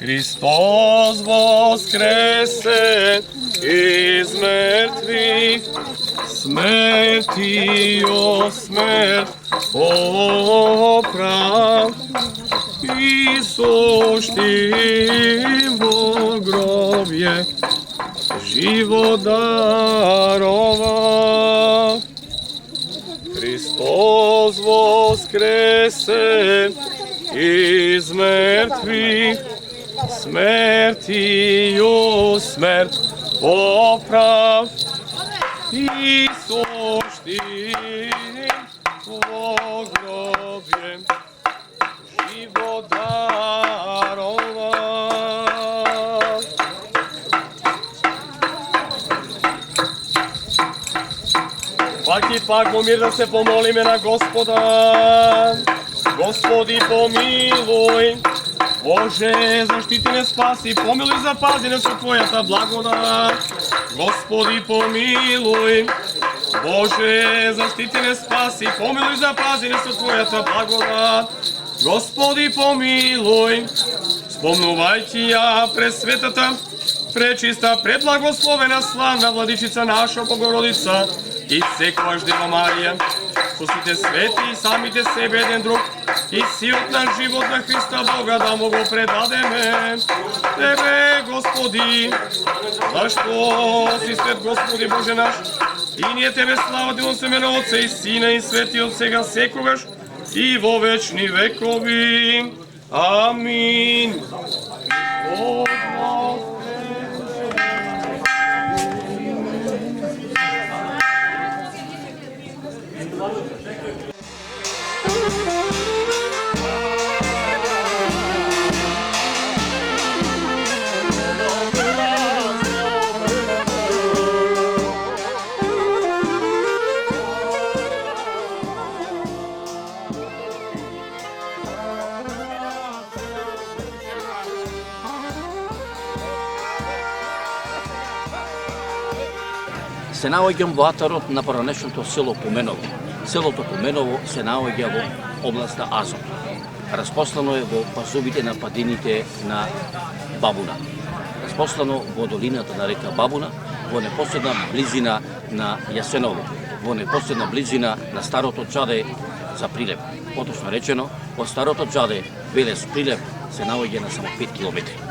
Hristos voskrese iz mrtvih, smrtio smrt poprav, i suštivo grobje život darova. Hristos voskrese iz mrtvih, smrtiju smrt poprav, i suštivo grobje život darova. Pak momir da se pomolime na Gospoda. Gospodi pomiluj, Bože, zaštiti ne spasi, pomiluj, zapazi nas u Tvoja ta blagodat. Gospodi pomiluj, Bože, zaštiti ne spasi, pomiluj, zapazi nas u Tvoja ta blagodat. Gospodi pomiluj, spomnuvajtija presvetata, prečista, preblagoslovena, slavna Vladičica naša Bogorodica i Cekvaš Deva Marija. Pustite sveti, samite sebe jedan drug i siot naš život na Hrista Boga da mogu predademe. Tebe, Gospodi, zašto si svet, Gospodi Bože naš, i nije Tebe slava dilom semena Otca i Sina i Sveti od svega sekogaš i vo večni vekovi. Amin. Се наоѓам во атарот на поранешното село Поменово. Селото Поменово се наоѓа во областа Азот. Распослано е во пазовите на падините на Бабуна. Распослано во долината на река Бабуна, во непосредна близина на Јасеново, во непосредна близина на Старото Џаде за Прилеп. Поточно речено, од Старото Џаде Велес Прилеп се наоѓа на само 5 километри.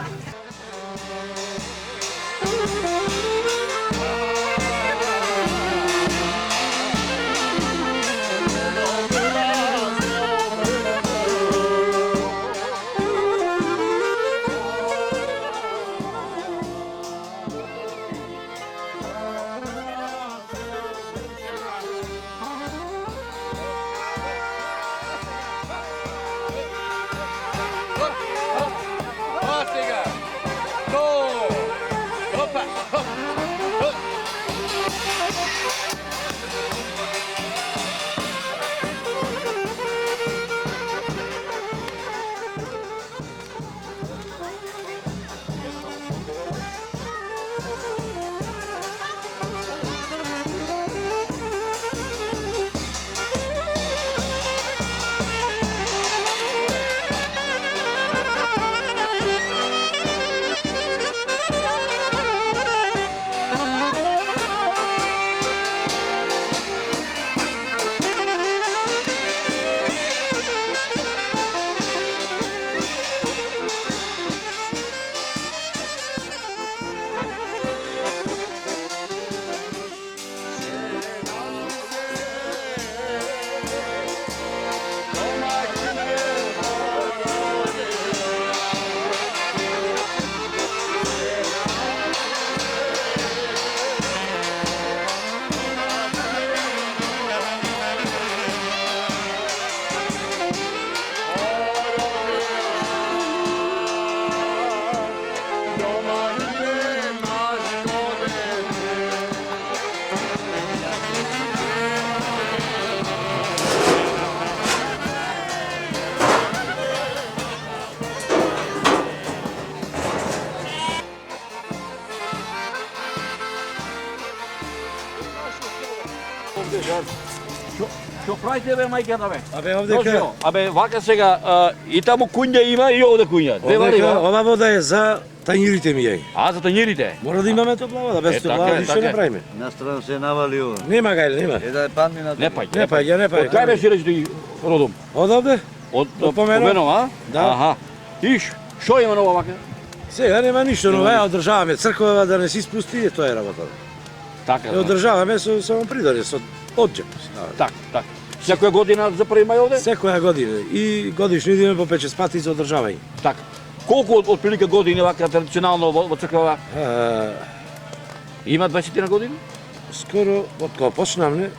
Што правите бе мајката бе? Абе овдека, Абе вака сега и таму куња има и овде куња. Две вари. ова вода е за тањирите ми е. А за тањирите? Мора да имаме топла вода, без топла вода ништо не правиме. На страна се навали ова. Нема гајле, нема. Е да е падне на Не паѓа. Не паѓа, не Од кај паѓа. беше речи родом? Од овде? Од Поменов. Поменов, а? Да. Аха. Иш, што има ново вака? Сега нема ништо, но ја одржаваме црква да не се испусти, и тоа е работа. Така. Ја одржаваме со само придоре, со одџеп. Так, так. Секоја година за 1 мај овде? Секоја година и годишно идеме по 5-6 пати за одржавање. Така. Колку од прилика години вака традиционално во црква А, има 20 на години? скоро од кога почнавме,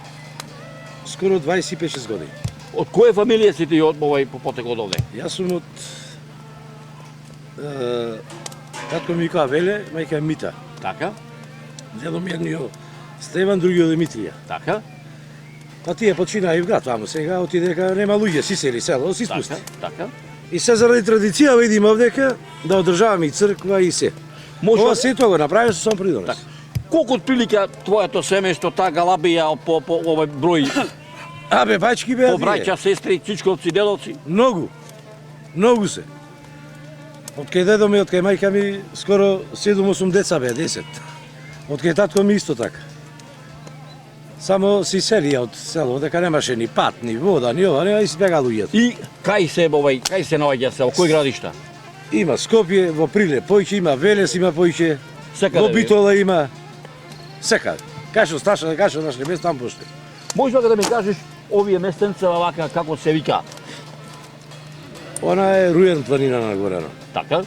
скоро 25-6 години. Од која фамилија си ти од овој потек од овде? Јас сум од татко ми вика Веле, мајка е Мита. Така, Дедо ми едниот Стеван, другиот Димитрија. така, Па тие почина и в град таму, сега отиде дека нема луѓе, си сели село, си така, спусти. така. И се заради традиција видиме овдека да одржаваме и црква и се. Може Ова се тоа го направи со сам придонес. Така. Колку од прилика твоето семејство таа галабија по овој број Абе, бајчки беа по тие. браќа, сестри, чичковци, дедовци? Многу. Многу се. Од кај дедо ми, од кај мајка ми, скоро 7-8 деца беа, 10. Од кај татко ми исто така. Само си селија од село, дека немаше ни пат, ни вода, ни ова, нема и избега луѓето. И кај се кај се наоѓа се, во кој градишта? Има Скопје, во Прилеп појќе, има Велес, има појќе, Секаде. во Битола има, секаде. Кашо Сташа, кашо нашли место, там поште. Може да ми кажеш овие местенца вака како се вика? Она е Руен планина на Горано. Така?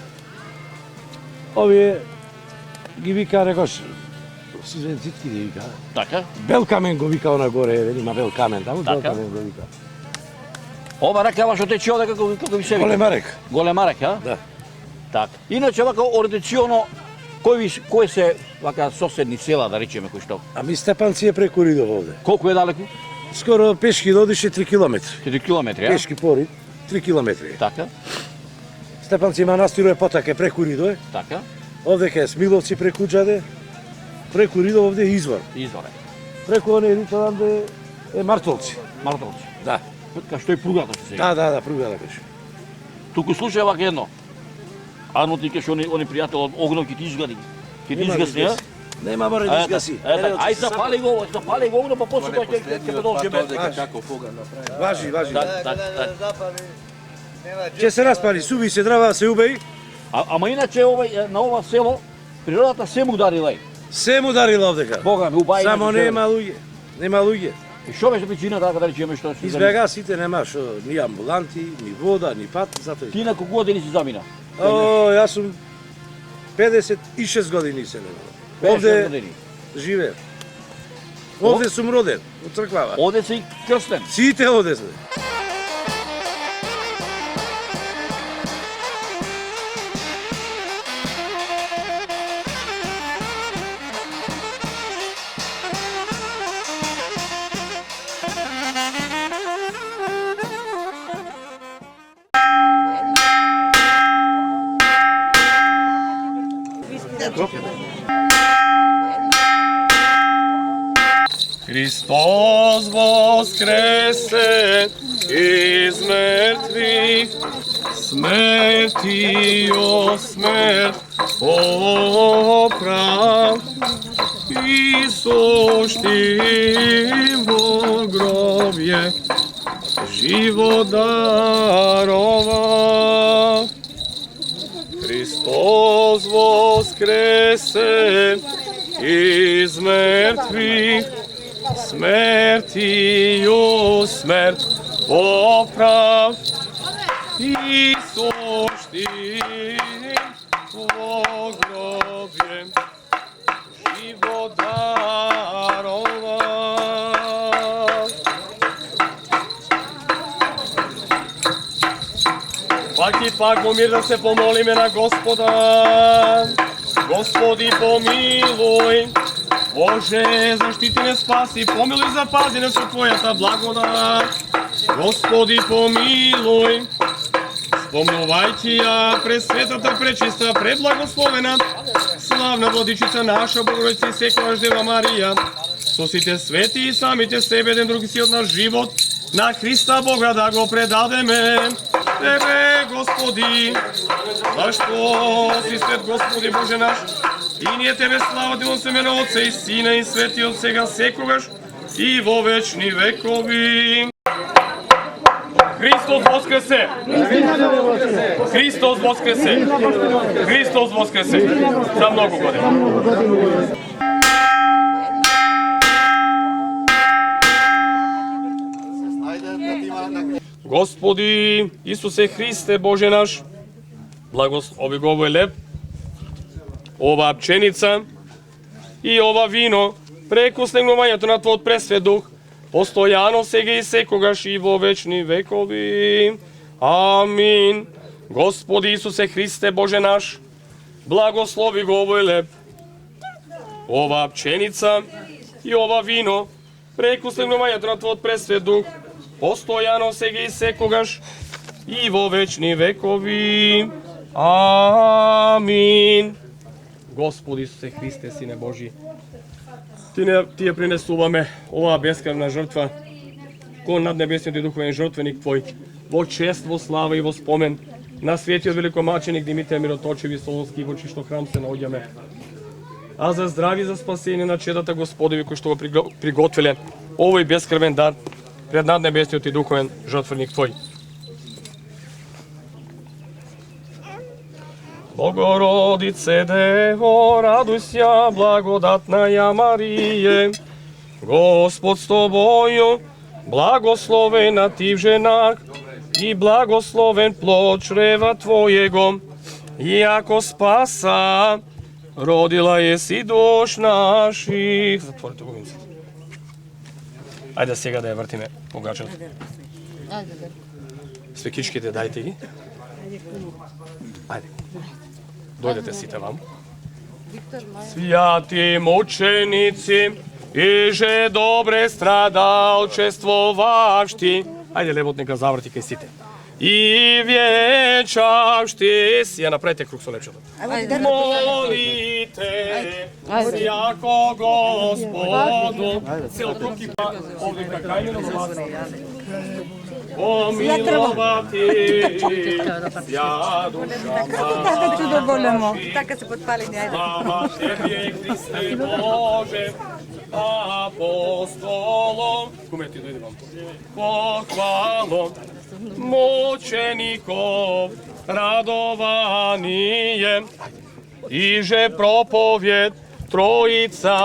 Овие ги вика, рекош, Сизенцитки ги вика. Така? Бел камен го вика она горе, има бел камен таму, бел Така. камен го вика. Ова река што тече оде како ви се вика? Голема река. Голема река, Да. така. Иначе вака ориентационо кои се вака соседни села да речеме кои што? Ами Степанци е преку Ридов овде. Колку е далеку? Скоро пешки додише 3 километри. 4 километри, а? Пешки порид, 3 километри. Така, Степанци манастир е потаке преку Ридов е. така. Овде ке Смиловци преку Џаде. Преку Ридов овде е извор. Изворе. Преку оне рито онде е Мартолци. Мартовци. Да. Кај што е пругата што се вика. Да, пруга да кажеш. Туку слушај вака едно. Ано ти кеш они пријател од Огнов ќе ти изгади. Ќе ти Нема изгаси, а? Нема мора да изгаси. Ај запали го, Огнов, па после тоа ќе продолжиме. како фуга направи. Важи, важи. Так. Запали. Нема Ќе се распали, суви се дрва, се убеи. Ама иначе на ова село природата се му ударила. Се му дарила овдека. Бога ми убај. Само нема луѓе. Нема луѓе. И што беше причината така да речеме што се Избега сите нема што ни амбуланти, ни вода, ни пат, затоа. Ти на колку години си замина? О, јас сум 56 години се нема. 56 Овде години. живеем. Овде сум роден, од црквава. Оде си крстен. Сите овде се. Христос воскресе из мертвих, смертио смерть поправ, и сошти во гробје живот дарова. Христос воскресе из мертвих, смертију смрт поправ, и сошти во гробје живот дарова. Пак и пак во мир да се помолиме на Господа. Господи помилуј, Боже, заштити не спаси, помилуј запази не со Твојата благодат. Господи помилуј, спомнувајќи ја пресветата, пречиста, преблагословена, славна владичица наша, Богородица и секогаш Дева Марија, со сите свети и самите себе еден други си од наш живот, на Христа Бога да го предадеме. Тебе, Господи, зашто си свет, Господи Боже наш, и ние Тебе слава делом се на Отца и Сина и Светиот сега секогаш и во вечни векови. Христос воскресе! Христос воскресе! Христос воскресе! За многу години. Господи Исусе Христе Боже наш, благослови го овој леп, оваа пченица и ова вино, преку снегнувањето на Твојот пресвет дух, постојано сега и секогаш и во вечни векови. Амин. Господи Исусе Христе Боже наш, благослови го овој леп, оваа пченица и ова вино, преку снегнувањето на Твојот пресвет дух, постојано сега и секогаш и во вечни векови. Амин. Господи Исусе Христе, Сине Божи, Ти ја принесуваме оваа бескрвна жртва кон наднебесниот и духовен жртвеник Твој, во чест, во слава и во спомен на светиот великомаченик Димитар Мироточеви Солунски, во чиј што храм се наоѓаме. А за здрави и за спасение на чедата Господови кои што го приготвиле овој бескрвен дар пред наднебесниот и духовен жртвеник Твој. Богородице Дево, радуйся, благодатная Марие, Господ с Тобою, благословена Ти в женах, и благословен плод чрева Твоего, яко спаса родила еси душ наших. Затворите губинците. Ајде сега да ја вртиме погачот. Свекичките дајте ги. Ајде. Дојдете сите вам. Свјати мученици, иже добре страдалчествовавшти. Ајде лебот нека заврти кај сите. И вјечавшти. Ја направите круг со лепчето. Молите, јако Господу. Цел круг и па овде кај мене власт. Помиловати, ја душа Така ќе доволемо. Така се подпалени, ајде. Слава Тебе, Христе Боже, апостолом. Куме ти дојде вам. Похвалом мучеников радование, иже проповед Троица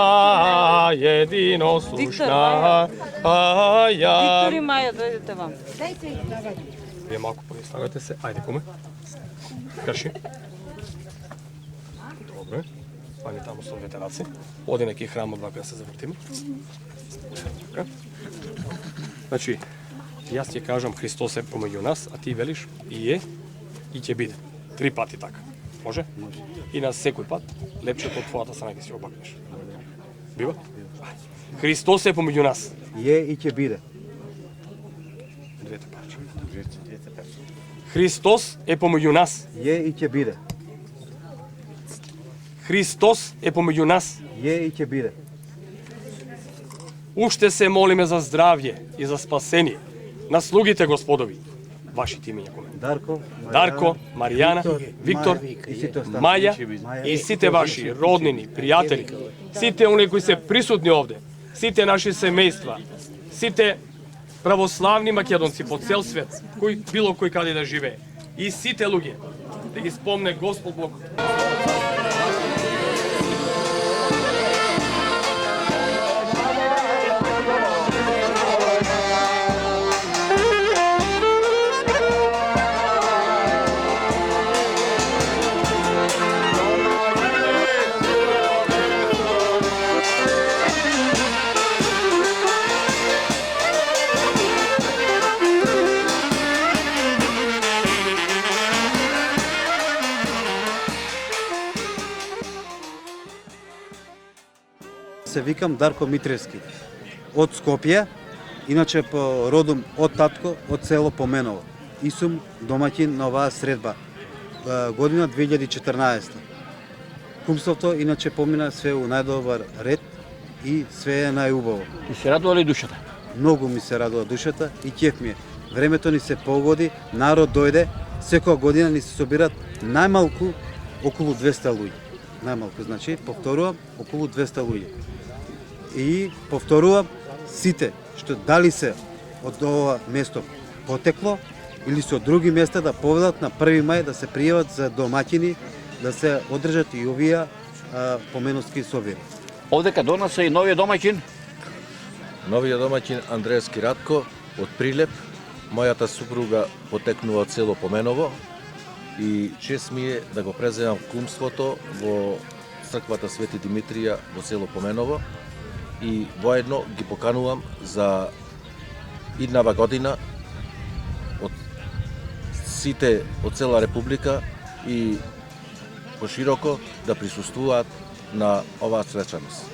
единосушна. Виктор и Маја, дојдете вам. Вие малку подиставете се. Ајде, куме. Крши. Добре. Ани таму со двете раци. Оди неки храм од вака да се завртиме. Така. Значи, јас ти кажам Христос е помеѓу нас, а ти велиш и е и ќе биде. 3 пати така. Може? И на секој пат лепчето од твојата страна ќе си обакнеш. Бива? Христос е помеѓу нас. Е и ќе биде. Двете парче. Христос е помеѓу нас. Е и ќе биде. Христос е помеѓу нас. Е и ќе биде. Уште се молиме за здравје и за спасение на слугите Господови. Вашите имења коме? Дарко, Маријана, Виктор, Маја и сите ваши роднини, пријатели, сите оние кои се присутни овде, сите наши семејства, сите православни македонци по цел свет, кој било кој каде да живее, и сите луѓе, да ги спомне Господ Бог. Се викам Дарко Митревски од Скопје, иначе по родом од татко од село Поменово. И сум домаќин на оваа средба. Година 2014. Кумството иначе помина све у најдобар ред и све е најубаво. Ти се радува ли душата? Многу ми се радува душата и кеф ми е. Времето ни се погоди, народ дојде, секоја година ни се собират најмалку околу 200 луѓе. Најмалку, значи, повторувам, околу 200 луѓе. И повторувам, сите што дали се од ова место потекло или се од други места да поведат на 1 мај да се пријават за домаќини, да се одржат и овие поменовски собири. Овдека до нас е и новиот домаќин. Новиот домаќин Андреевски Радко од Прилеп. Мојата супруга потекнува од село Поменово и чест ми е да го преземам кумството во црквата Свети Димитрија во село Поменово и воедно ги поканувам за иднава година од сите од цела Република и пошироко да присуствуваат на оваа свечаност.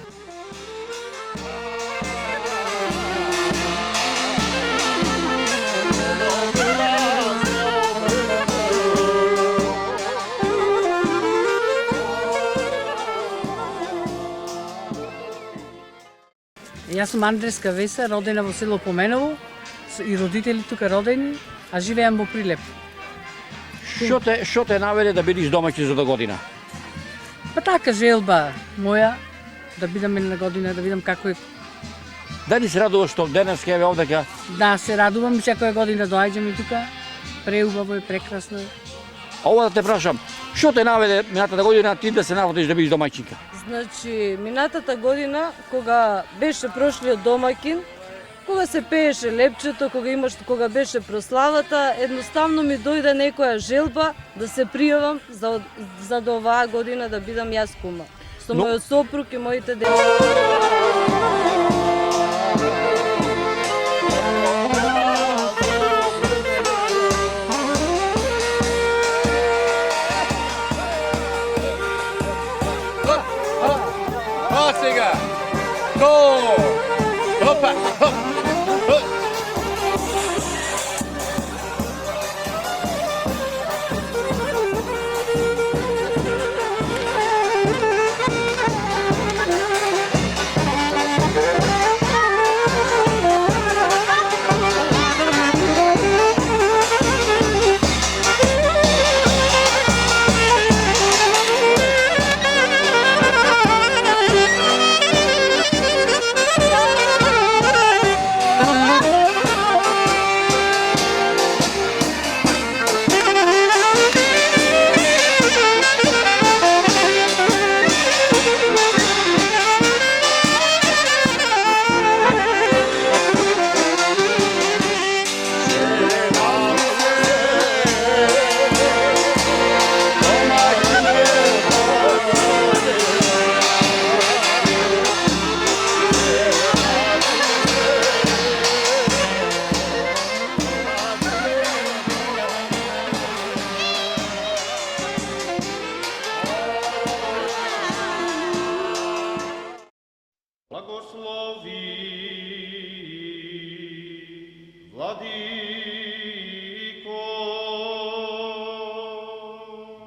Јас сум Андреска Веса, родена во село Поменово и родители тука родени, а живеам во Прилеп. Што те наведе да бидиш домаќин за до година? Па така желба моја, да бидам една година, да видам како е. Дали се радуваш што денес ќе еве овдека? Да, се радувам, секоја година доаѓам и тука. Преубаво е, прекрасно е. А ова да те прашам, што те наведе минатата година ти да се наводиш да бидеш домаќинка? Значи, минатата година, кога беше прошлиот домаќин, кога се пееше лепчето, кога беше прославата, едноставно ми дојде некоја желба да се пријавам за до оваа година да бидам јас кума. Со мојот сопруг и моите деца. Сега! Го! Опа!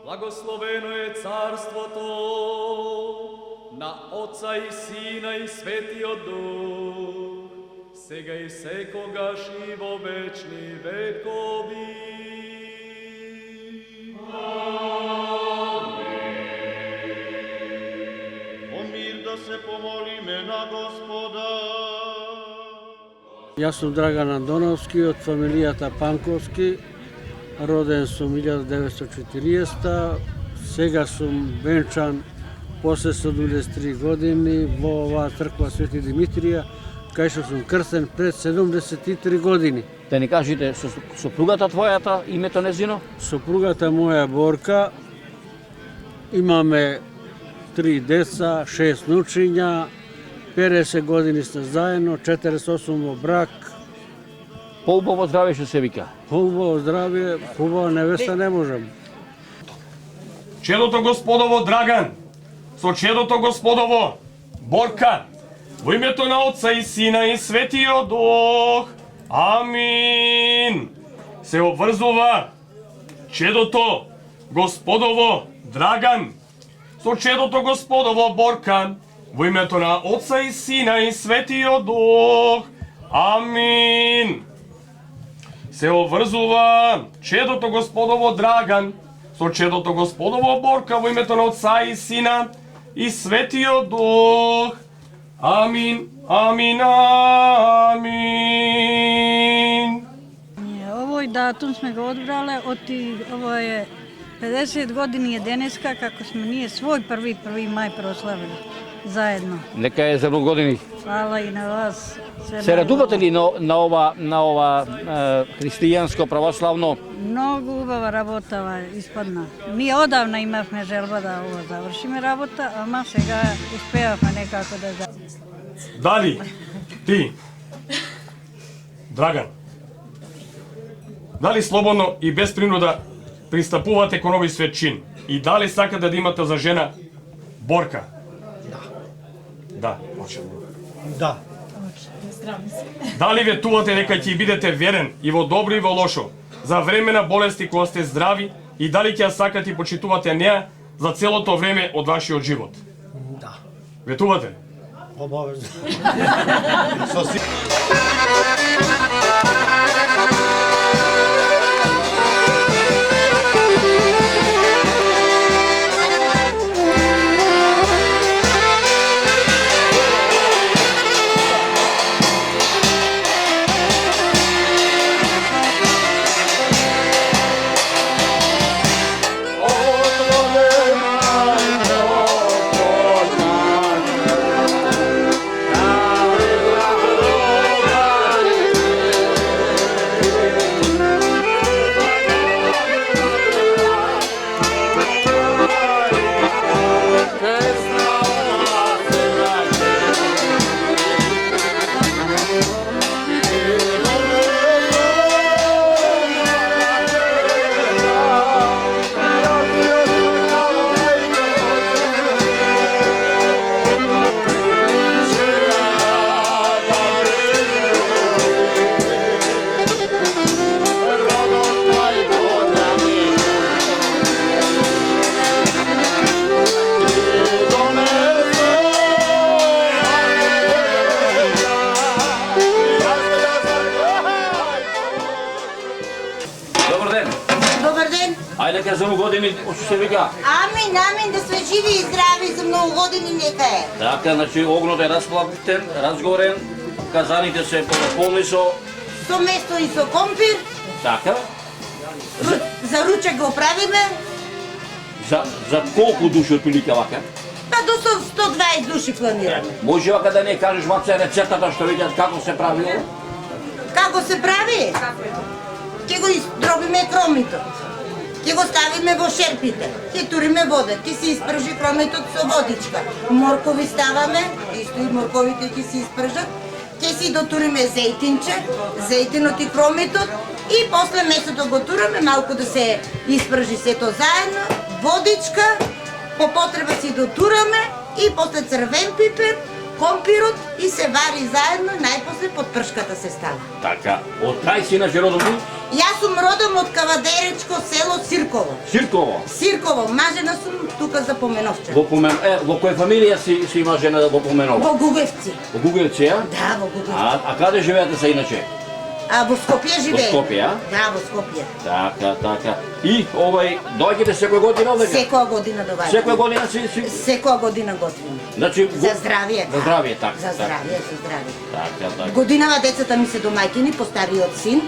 Благословено е царството на Отца и Сина и Светиот Дух, сега и секогаш и во вечни векови. О мир да се помолиме на Господа. Јас сум Драган Андоновски од фамилијата Панковски. Роден сум 1940, сега сум венчан после 73 години во оваа црква Свети Димитрија, кај што сум крстен пред 73 години. Да ни кажете сопругата твојата, името незино? Сопругата моја Борка, имаме 3 деца, 6 внучиња, 50 години сме заедно, 48 во брак. Поубаво здравје што се вика. Хубаво здравје, хубава невеста не можам. Чедото Господово Драган, со чедото Господово Борка, во името на Отца и Сина и Светиот Дух. Амин. Се обврзува чедото Господово Драган со чедото Господово Борка, Во името на Отца и Сина и Светиот Дух. Амин. Се обврзува чедото Господово Драган со чедото Господово Борка во името на Отца и Сина и Светиот Дух. Амин, амин, амин. Овој датум сме го одбрале, ово е 50 години е денеска како сме ние свој 1. мај прославили заедно. Нека е за многу години. Фала и на вас. Се радувате ли на ова христијанско православно? Многу убава работа испадна. Ние одавна имавме желба да ова завршиме работа, ама сега успеавме некако да Дали ти, Драган, дали слободно и без принуда пристапувате кон овој свет чин? И дали сакате да имате за жена Борка? Да. Да. Дали ветувате дека ќе бидете верен и во добро и во лошо, за време на болести кога сте здрави, и дали ќе ја сакате и почитувате неа за целото време од вашиот живот? Да. Ветувате? Обавезно. Ајде за многу години, што се вика? Амин, амин, да сме живи и здрави за многу години нека е. Така, значи огнот е расплавтен, разгорен, казаните се полни со место и со компир. Така. За ручек го правиме. За колку души отприлика вака? Па до 120 души планираме. Може вака да не кажеш маце рецептата што видат како се прави? Како се прави? Ќе го издробиме кромитот. Ќе го ставиме во шерпите, ќе туриме вода, ќе се испржи кромитот со водичка. Моркови ставаме, исто и морковите ќе се испржат. Ќе си дотуриме зејтинче, зејтинот и кромитот и после месото го тураме, малку да се испржи сето заедно, водичка, по потреба си дотураме и после црвен пипер, компирот и се вари заедно, најпосле под пршката се става. Така, од кај си иначе родом ти? Јас сум родом од Кавадеречко село Сирково. Сирково? Сирково, мажена сум тука за Поменовче. Во која фамилија си има жена во Поменово? Во Гугевци. Во Гугевци, а? Да, во Гугевци. А каде живеете се иначе? Во Скопје живее. Во Скопје, а? Да, во Скопје. Така. И доаѓате секоја година овде? Секоја година доаѓаме. Секоја година си? Секоја година готвиме. Значи за здравје. За здравје, така. За здравје, за здравје. Така. Годинава децата ми се домаќини по стариот син.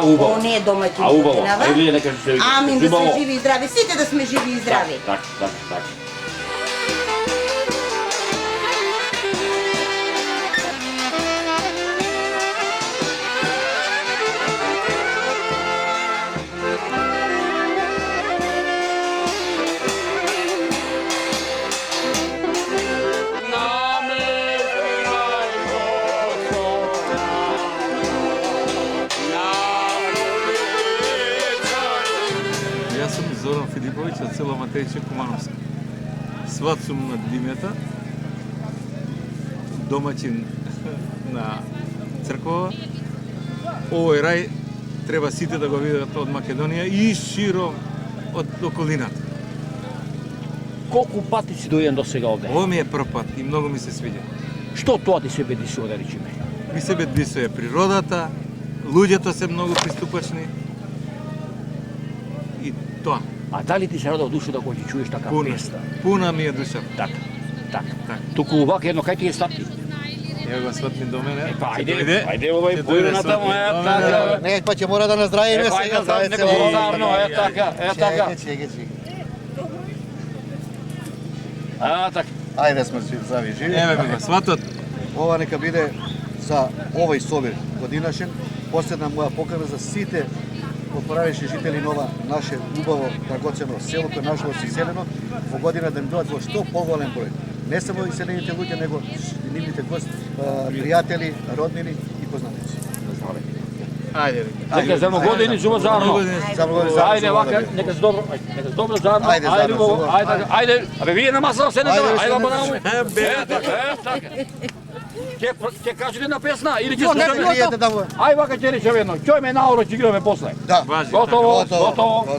Убаво. Он е домаќин годинава. Ајде нека се Амин, да сме живи и здрави. Сите да сме живи и здрави. Така. Зоран Филиповиќ од село Матејче, Кумановско. Сват сум на Димјата, домаќин на црквава. Овој рај треба сите да го видат од Македонија и широ од околината. Колку пати си дојден до сега овде? Ovo mi je prvi put i mnogo mi se sviđa. Што тоа ти се бедисува, да речеме? Mi se bedvisuje природата, луѓето се многу приступачни и тоа. А дали ти се радува душа да го ги чуеш така песна? Пуна ми е душа. Така, така. Туку овака едно, кај ти е стапти? Ево го сватни до мене. Па, ајде овај појната му, така. Не, па ќе мора да наздравиме сега заедно. Така. Така. Ајде сме зави живи. Еве ми го сватот. Ова нека биде за овој собир годинашен, последна моја покана за сите отправивши жители на ова наше убаво драгоцено село, кое нажалост иселено, во година да им дојдат во што поголем број. Не само иселените луѓе, него и нивните пријатели, роднини и познатици. Ајде. Нека за години зума заедно. Ајде вака, нека се добро заедно. Ајде. Абе вие на масата седнете, ајде бонаму. Така. Ќе кажете на песна или ќе слушаме? Ајде вака ќе речеме едно. Ќе ме наоро ќе играме после. Да. Готово. Готово.